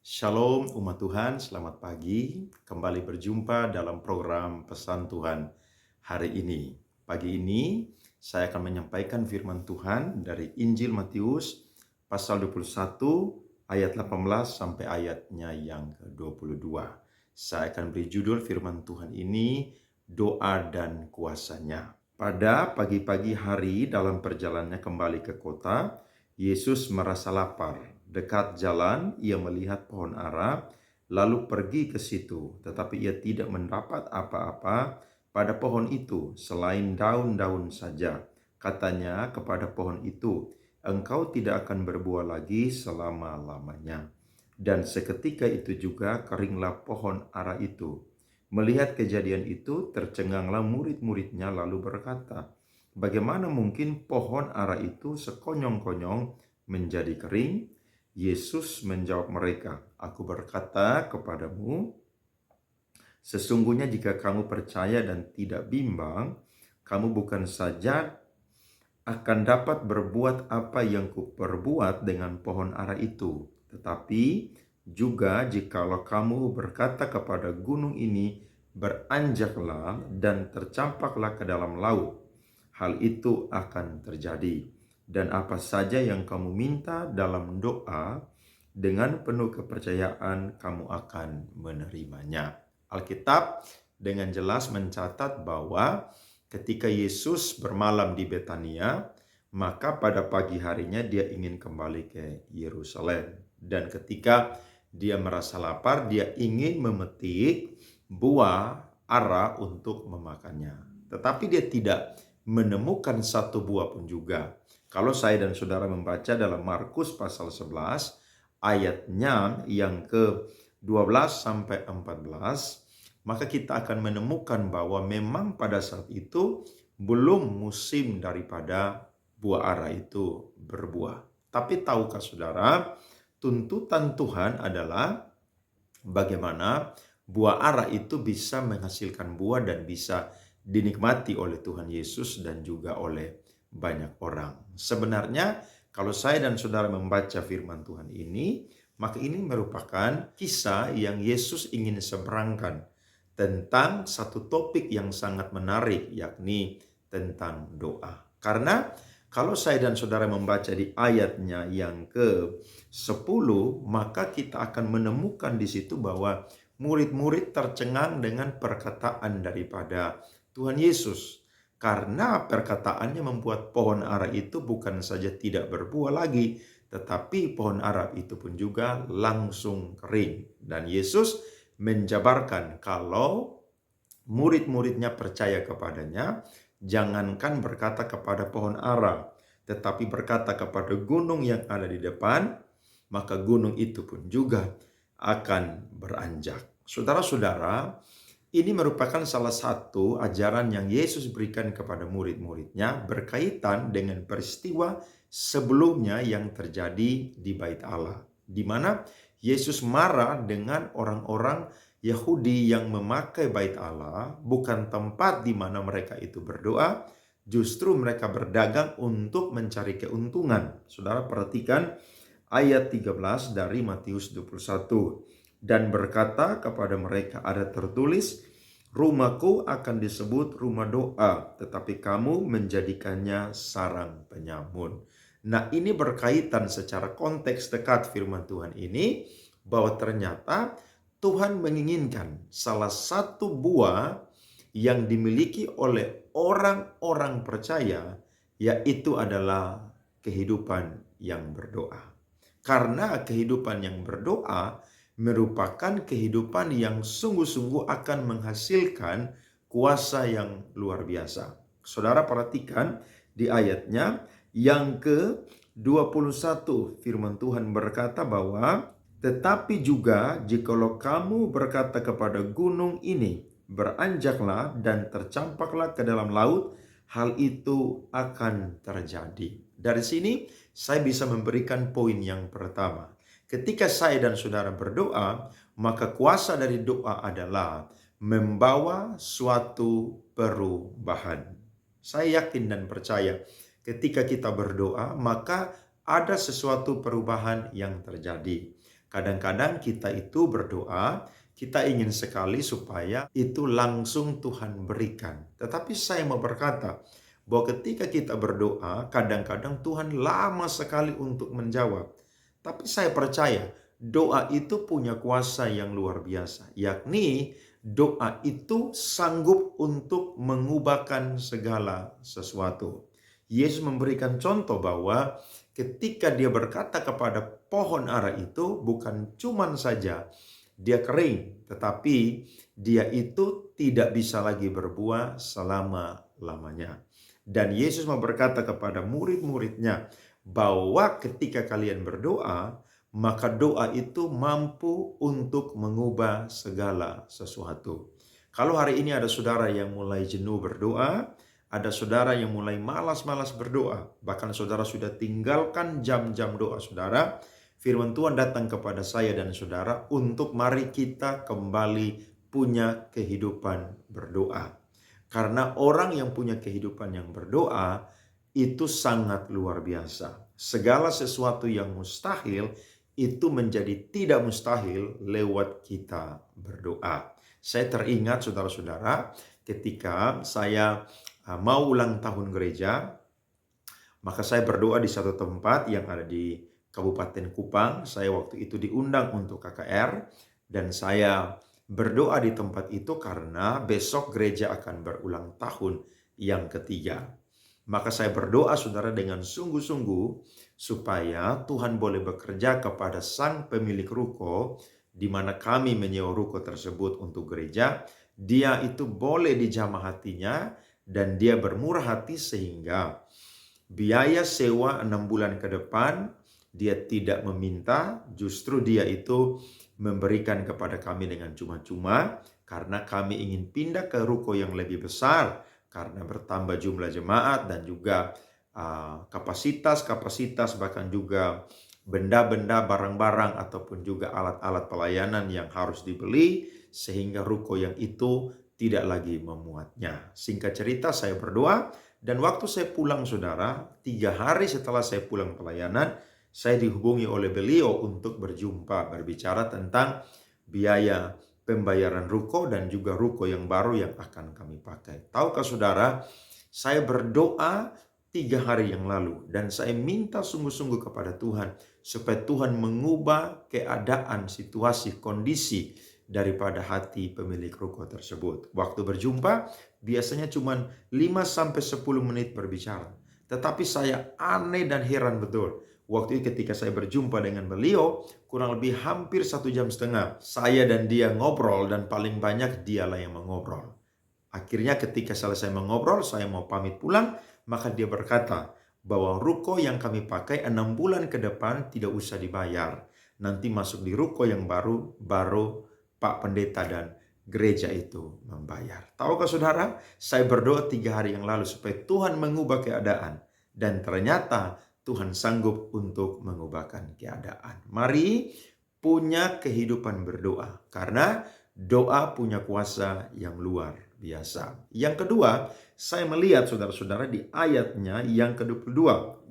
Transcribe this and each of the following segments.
Shalom umat Tuhan, selamat pagi. Kembali berjumpa dalam program Pesan Tuhan hari ini. Pagi ini saya akan menyampaikan firman Tuhan dari Injil Matius pasal 21 ayat 18 sampai ayatnya yang ke-22. Saya akan beri judul firman Tuhan ini, Doa dan Kuasanya. Pada pagi-pagi hari dalam perjalanannya kembali ke kota, Yesus merasa lapar. Dekat jalan, ia melihat pohon ara, lalu pergi ke situ. Tetapi ia tidak mendapat apa-apa pada pohon itu, selain daun-daun saja. Katanya kepada pohon itu, "Engkau tidak akan berbuah lagi selama-lamanya." Dan seketika itu juga keringlah pohon ara itu. Melihat kejadian itu, tercenganglah murid-muridnya lalu berkata, "Bagaimana mungkin pohon ara itu sekonyong-konyong menjadi kering?" Yesus menjawab mereka, "Aku berkata kepadamu, sesungguhnya jika kamu percaya dan tidak bimbang, kamu bukan saja akan dapat berbuat apa yang kuperbuat dengan pohon ara itu, tetapi juga jikalau kamu berkata kepada gunung ini, beranjaklah dan tercampaklah ke dalam laut, hal itu akan terjadi. Dan apa saja yang kamu minta dalam doa, dengan penuh kepercayaan kamu akan menerimanya." Alkitab dengan jelas mencatat bahwa ketika Yesus bermalam di Betania, maka pada pagi harinya dia ingin kembali ke Yerusalem. Dan ketika dia merasa lapar, dia ingin memetik buah ara untuk memakannya. Tetapi dia tidak menemukan satu buah pun juga. Kalau saya dan saudara membaca dalam Markus pasal 11, ayatnya yang ke-12 sampai 14, maka kita akan menemukan bahwa memang pada saat itu belum musim daripada buah ara itu berbuah. Tapi tahukah saudara, tuntutan Tuhan adalah bagaimana buah ara itu bisa menghasilkan buah dan bisa dinikmati oleh Tuhan Yesus dan juga oleh banyak orang. Sebenarnya kalau saya dan saudara membaca firman Tuhan ini, maka ini merupakan kisah yang Yesus ingin seberangkan tentang satu topik yang sangat menarik, yakni tentang doa. Karena kalau saya dan saudara membaca di ayatnya yang ke-10, maka kita akan menemukan di situ bahwa murid-murid tercengang dengan perkataan daripada Tuhan Yesus. Karena perkataannya membuat pohon ara itu bukan saja tidak berbuah lagi, tetapi pohon ara itu pun juga langsung kering. Dan Yesus menjabarkan kalau murid-muridnya percaya kepadanya, jangankan berkata kepada pohon ara, tetapi berkata kepada gunung yang ada di depan, maka gunung itu pun juga akan beranjak. Saudara-saudara, ini merupakan salah satu ajaran yang Yesus berikan kepada murid-muridnya berkaitan dengan peristiwa sebelumnya yang terjadi di Bait Allah, di mana Yesus marah dengan orang-orang Yahudi yang memakai Bait Allah bukan tempat di mana mereka itu berdoa, justru mereka berdagang untuk mencari keuntungan. Saudara perhatikan ayat 13 dari Matius 21. Dan berkata kepada mereka, ada tertulis, "Rumahku akan disebut rumah doa, tetapi kamu menjadikannya sarang penyamun." Nah, ini berkaitan secara konteks dekat firman Tuhan ini, bahwa ternyata Tuhan menginginkan salah satu buah yang dimiliki oleh orang-orang percaya, yaitu adalah kehidupan yang berdoa. Karena kehidupan yang berdoa merupakan kehidupan yang sungguh-sungguh akan menghasilkan kuasa yang luar biasa. Saudara perhatikan di ayatnya yang ke-21, firman Tuhan berkata bahwa, "Tetapi juga jikalau kamu berkata kepada gunung ini, beranjaklah dan tercampaklah ke dalam laut, hal itu akan terjadi." Dari sini saya bisa memberikan poin yang pertama. Ketika saya dan saudara berdoa, maka kuasa dari doa adalah membawa suatu perubahan. Saya yakin dan percaya ketika kita berdoa, maka ada sesuatu perubahan yang terjadi. Kadang-kadang kita itu berdoa, kita ingin sekali supaya itu langsung Tuhan berikan. Tetapi saya mau berkata, bahwa ketika kita berdoa, kadang-kadang Tuhan lama sekali untuk menjawab. Tapi saya percaya, doa itu punya kuasa yang luar biasa. Yakni, doa itu sanggup untuk mengubahkan segala sesuatu. Yesus memberikan contoh bahwa ketika dia berkata kepada pohon ara itu, bukan cuman saja dia kering, tetapi dia itu tidak bisa lagi berbuah selama-lamanya. Dan Yesus mau berkata kepada murid-muridnya bahwa ketika kalian berdoa, maka doa itu mampu untuk mengubah segala sesuatu. Kalau hari ini ada saudara yang mulai jenuh berdoa, ada saudara yang mulai malas-malas berdoa, bahkan saudara sudah tinggalkan jam-jam doa saudara, firman Tuhan datang kepada saya dan saudara untuk mari kita kembali punya kehidupan berdoa. Karena orang yang punya kehidupan yang berdoa itu sangat luar biasa. Segala sesuatu yang mustahil itu menjadi tidak mustahil lewat kita berdoa. Saya teringat saudara-saudara ketika saya mau ulang tahun gereja, maka saya berdoa di satu tempat yang ada di Kabupaten Kupang. Saya waktu itu diundang untuk KKR dan saya berdoa di tempat itu karena besok gereja akan berulang tahun yang ketiga. Maka saya berdoa saudara dengan sungguh-sungguh supaya Tuhan boleh bekerja kepada sang pemilik ruko di mana kami menyewa ruko tersebut untuk gereja. Dia itu boleh dijamah hatinya dan dia bermurah hati sehingga biaya sewa 6 bulan ke depan dia tidak meminta, justru dia itu memberikan kepada kami dengan cuma-cuma karena kami ingin pindah ke ruko yang lebih besar karena bertambah jumlah jemaat dan juga kapasitas bahkan juga benda-benda, barang-barang ataupun juga alat-alat pelayanan yang harus dibeli sehingga ruko yang itu tidak lagi memuatnya. Singkat cerita saya berdoa dan waktu saya pulang saudara, 3 hari setelah saya pulang pelayanan, saya dihubungi oleh beliau untuk berjumpa, berbicara tentang biaya pembayaran ruko dan juga ruko yang baru yang akan kami pakai. Tahukah saudara, saya berdoa 3 hari yang lalu dan saya minta sungguh-sungguh kepada Tuhan supaya Tuhan mengubah keadaan, situasi, kondisi daripada hati pemilik ruko tersebut. Waktu berjumpa biasanya cuma 5-10 menit berbicara. Tetapi saya aneh dan heran betul. Waktu itu ketika saya berjumpa dengan beliau, kurang lebih hampir 1,5 jam. Saya dan dia ngobrol dan paling banyak dialah yang mengobrol. Akhirnya ketika selesai mengobrol, saya mau pamit pulang, maka dia berkata bahwa ruko yang kami pakai 6 bulan ke depan tidak usah dibayar. Nanti masuk di ruko yang baru Pak Pendeta dan gereja itu membayar. Tahukah saudara, saya berdoa 3 hari yang lalu supaya Tuhan mengubah keadaan. Dan ternyata Tuhan sanggup untuk mengubahkan keadaan. Mari punya kehidupan berdoa. Karena doa punya kuasa yang luar biasa. Yang kedua, saya melihat saudara-saudara di ayatnya yang ke-22.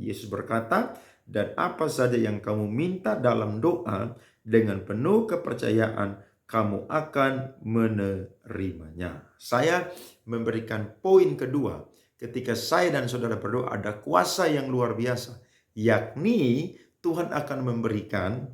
Yesus berkata, dan apa saja yang kamu minta dalam doa dengan penuh kepercayaan, kamu akan menerimanya. Saya memberikan poin kedua. Ketika saya dan saudara berdoa ada kuasa yang luar biasa. Yakni Tuhan akan memberikan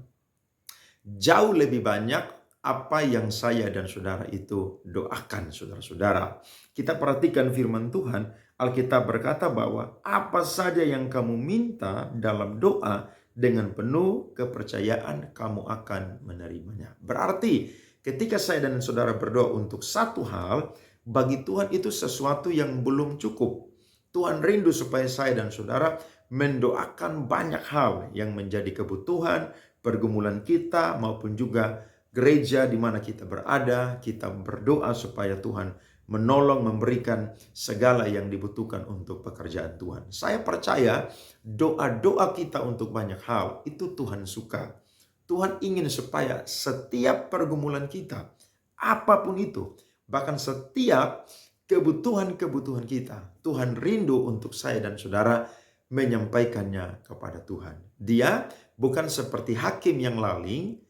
jauh lebih banyak apa yang saya dan saudara itu doakan saudara-saudara. Kita perhatikan firman Tuhan. Alkitab berkata bahwa apa saja yang kamu minta dalam doa dengan penuh kepercayaan kamu akan menerimanya. Berarti ketika saya dan saudara berdoa untuk satu hal, bagi Tuhan itu sesuatu yang belum cukup. Tuhan rindu supaya saya dan saudara mendoakan banyak hal yang menjadi kebutuhan, pergumulan kita maupun juga gereja di mana kita berada. Kita berdoa supaya Tuhan menolong, memberikan segala yang dibutuhkan untuk pekerjaan Tuhan. Saya percaya doa-doa kita untuk banyak hal itu Tuhan suka. Tuhan ingin supaya setiap pergumulan kita, apapun itu, bahkan setiap kebutuhan-kebutuhan kita, Tuhan rindu untuk saya dan saudara menyampaikannya kepada Tuhan. Dia bukan seperti hakim yang laling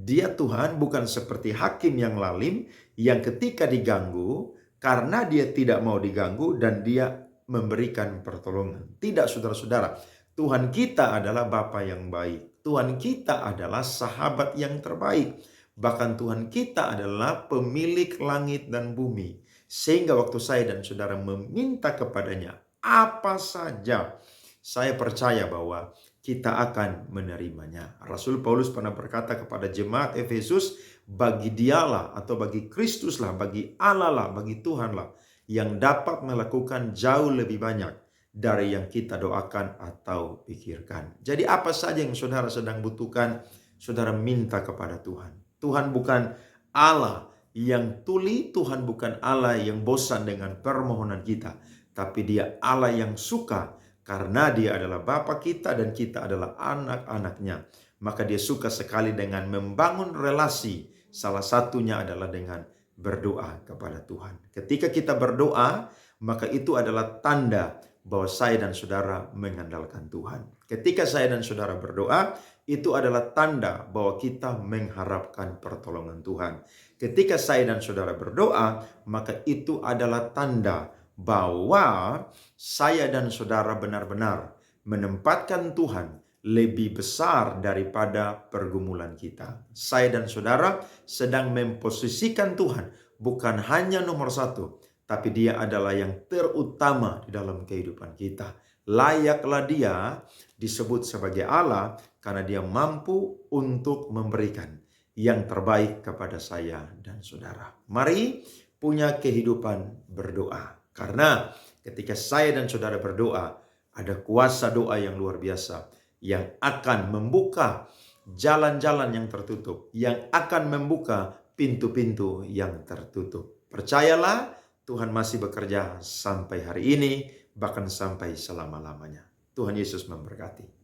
Dia Tuhan bukan seperti hakim yang lalim yang ketika diganggu, karena dia tidak mau diganggu dan dia memberikan pertolongan. Tidak, saudara-saudara. Tuhan kita adalah Bapa yang baik. Tuhan kita adalah sahabat yang terbaik. Bahkan Tuhan kita adalah pemilik langit dan bumi. Sehingga waktu saya dan saudara meminta kepadanya apa saja, saya percaya bahwa kita akan menerimanya. Rasul Paulus pernah berkata kepada jemaat Efesus, bagi dialah atau bagi Kristuslah, bagi Allah lah, bagi Tuhanlah yang dapat melakukan jauh lebih banyak dari yang kita doakan atau pikirkan. Jadi apa saja yang saudara sedang butuhkan, saudara minta kepada Tuhan. Tuhan bukan Allah yang tuli, Tuhan bukan Allah yang bosan dengan permohonan kita, tapi Dia Allah yang suka. Karena Dia adalah Bapa kita dan kita adalah anak-anaknya. Maka Dia suka sekali dengan membangun relasi. Salah satunya adalah dengan berdoa kepada Tuhan. Ketika kita berdoa, maka itu adalah tanda bahwa saya dan saudara mengandalkan Tuhan. Ketika saya dan saudara berdoa, itu adalah tanda bahwa kita mengharapkan pertolongan Tuhan. Ketika saya dan saudara berdoa, maka itu adalah tanda bahwa saya dan saudara benar-benar menempatkan Tuhan lebih besar daripada pergumulan kita. Saya dan saudara sedang memposisikan Tuhan bukan hanya nomor satu, tapi Dia adalah yang terutama di dalam kehidupan kita. Layaklah Dia disebut sebagai Allah karena Dia mampu untuk memberikan yang terbaik kepada saya dan saudara. Mari punya kehidupan berdoa. Karena ketika saya dan saudara berdoa, ada kuasa doa yang luar biasa yang akan membuka jalan-jalan yang tertutup, yang akan membuka pintu-pintu yang tertutup. Percayalah, Tuhan masih bekerja sampai hari ini, bahkan sampai selama-lamanya. Tuhan Yesus memberkati.